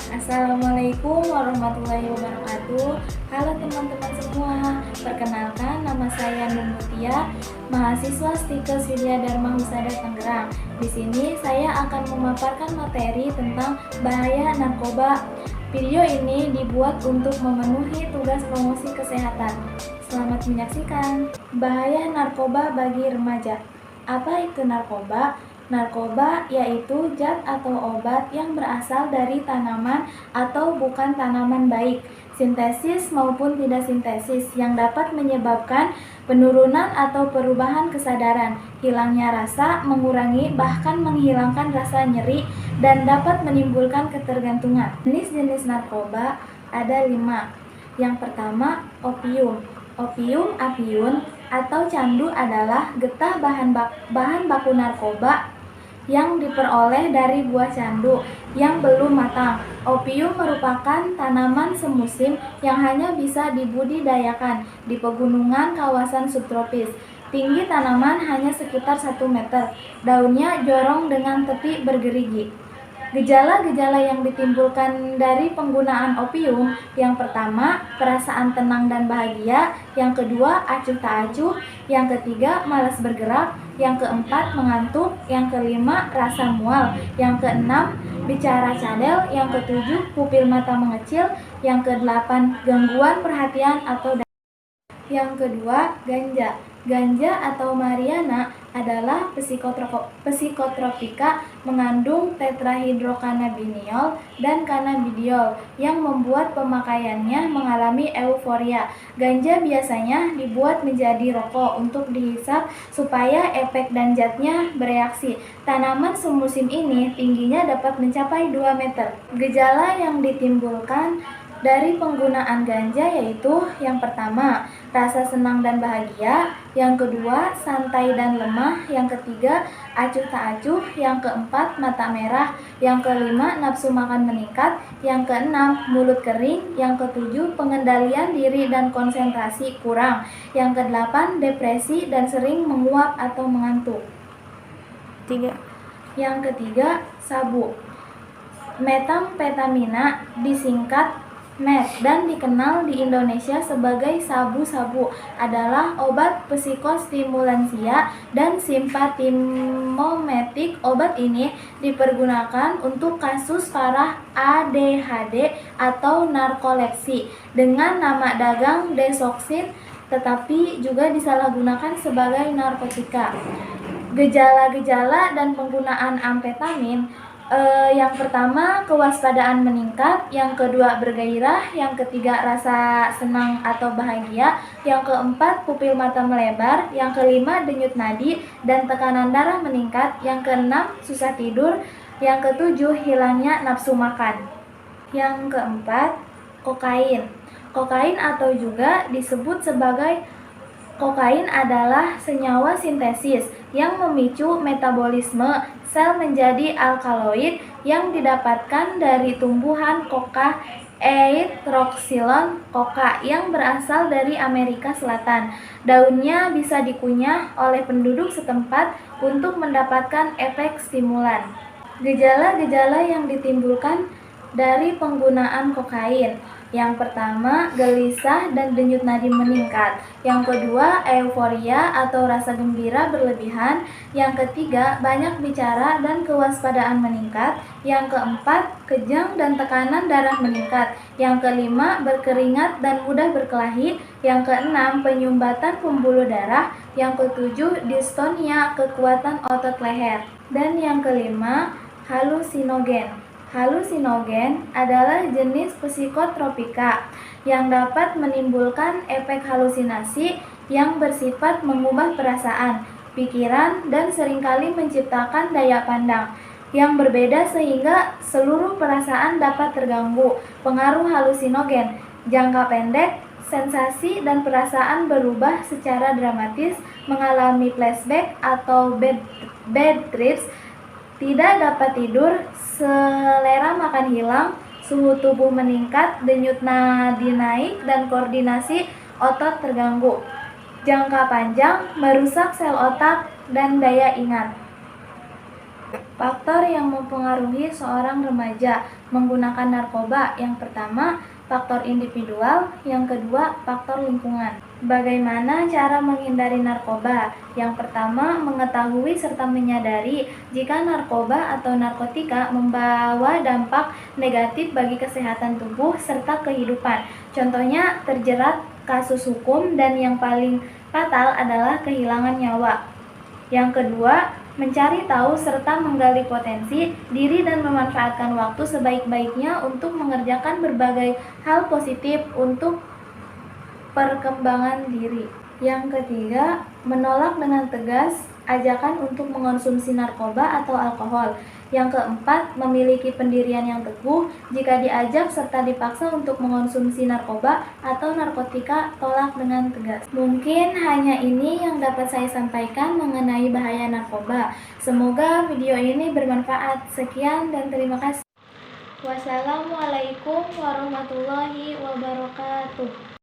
Assalamualaikum warahmatullahi wabarakatuh. Halo teman-teman semua, perkenalkan nama saya Nur Mutia, mahasiswa Stikes Widya Dharma Husada Tangerang. Di sini saya akan memaparkan materi tentang bahaya narkoba. Video ini dibuat untuk memenuhi tugas promosi kesehatan. Selamat menyaksikan. Bahaya narkoba bagi remaja. Apa itu narkoba? Narkoba yaitu zat atau obat yang berasal dari tanaman atau bukan tanaman baik, sintesis maupun tidak sintesis, yang dapat menyebabkan penurunan atau perubahan kesadaran, hilangnya rasa, mengurangi bahkan menghilangkan rasa nyeri, dan dapat menimbulkan ketergantungan. Jenis-jenis narkoba ada 5. Yang pertama, opium. Opium atau candu adalah getah bahan baku narkoba yang diperoleh dari buah candu yang belum matang. Opium merupakan tanaman semusim yang hanya bisa dibudidayakan di pegunungan kawasan subtropis. Tinggi tanaman hanya sekitar 1 meter. Daunnya jorong dengan tepi bergerigi. Gejala-gejala yang ditimbulkan dari penggunaan opium: yang pertama, perasaan tenang dan bahagia; yang kedua, acuh tak acuh; yang ketiga, malas bergerak; yang keempat, mengantuk; yang kelima, rasa mual; yang keenam, bicara cadel; yang ketujuh, pupil mata mengecil; yang kedelapan, gangguan perhatian atau yang kedua, ganja. Ganja atau marijuana adalah psikotropika mengandung tetrahidrokannabinol dan cannabidiol yang membuat pemakaiannya mengalami euforia. Ganja biasanya dibuat menjadi rokok untuk dihisap supaya efek dan zatnya bereaksi. Tanaman semusim ini tingginya dapat mencapai 2 meter. Gejala yang ditimbulkan dari penggunaan ganja yaitu: yang pertama, rasa senang dan bahagia; yang kedua, santai dan lemah; yang ketiga, acuh tak acuh; yang keempat, mata merah; yang kelima, nafsu makan meningkat; yang keenam, mulut kering; yang ketujuh, pengendalian diri dan konsentrasi kurang; yang kedelapan, depresi dan sering menguap atau mengantuk. Yang ketiga, sabu. Metamfetamina disingkat meth dan dikenal di Indonesia sebagai sabu-sabu adalah obat psikostimulansia dan simpatimometik. Obat ini dipergunakan untuk kasus parah ADHD atau narkolepsi dengan nama dagang desoksin, tetapi juga disalahgunakan sebagai narkotika. Gejala-gejala dan penggunaan amfetamin: yang pertama, kewaspadaan meningkat; yang kedua, bergairah; yang ketiga, rasa senang atau bahagia; yang keempat, pupil mata melebar; yang kelima, denyut nadi dan tekanan darah meningkat; yang keenam, susah tidur; yang ketujuh, hilangnya nafsu makan. Yang keempat, kokain. Kokain atau juga disebut sebagai kokain adalah senyawa sintesis yang memicu metabolisme sel menjadi alkaloid yang didapatkan dari tumbuhan coca Eitroxylon coca yang berasal dari Amerika Selatan. Daunnya bisa dikunyah oleh penduduk setempat untuk mendapatkan efek stimulan. Gejala-gejala yang ditimbulkan dari penggunaan kokain: yang pertama, gelisah dan denyut nadi meningkat; yang kedua, euforia atau rasa gembira berlebihan; yang ketiga, banyak bicara dan kewaspadaan meningkat; yang keempat, kejang dan tekanan darah meningkat; yang kelima, berkeringat dan mudah berkelahi; yang keenam, penyumbatan pembuluh darah; yang ketujuh, distonia kekuatan otot leher; dan yang kelima, halusinogen. Halusinogen adalah jenis psikotropika yang dapat menimbulkan efek halusinasi yang bersifat mengubah perasaan, pikiran, dan seringkali menciptakan daya pandang yang berbeda sehingga seluruh perasaan dapat terganggu. Pengaruh halusinogen: jangka pendek, sensasi dan perasaan berubah secara dramatis, mengalami flashback atau bad trips, tidak dapat tidur, selera makan hilang, suhu tubuh meningkat, denyut nadi naik, dan koordinasi otot terganggu. Jangka panjang, merusak sel otak dan daya ingat. Faktor yang mempengaruhi seorang remaja menggunakan narkoba, yang pertama, faktor individual, yang kedua, faktor lingkungan. Bagaimana cara menghindari narkoba? Yang pertama, mengetahui serta menyadari jika narkoba atau narkotika membawa dampak negatif bagi kesehatan tubuh serta kehidupan. Contohnya, terjerat kasus hukum dan yang paling fatal adalah kehilangan nyawa. Yang kedua, mencari tahu serta menggali potensi diri dan memanfaatkan waktu sebaik-baiknya untuk mengerjakan berbagai hal positif untuk perkembangan diri. Yang ketiga, menolak dengan tegas ajakan untuk mengonsumsi narkoba atau alkohol. Yang keempat, memiliki pendirian yang teguh. Jika diajak serta dipaksa untuk mengonsumsi narkoba atau narkotika, tolak dengan tegas. Mungkin hanya ini yang dapat saya sampaikan mengenai bahaya narkoba. Semoga video ini bermanfaat. Sekian dan terima kasih. Wassalamualaikum warahmatullahi wabarakatuh.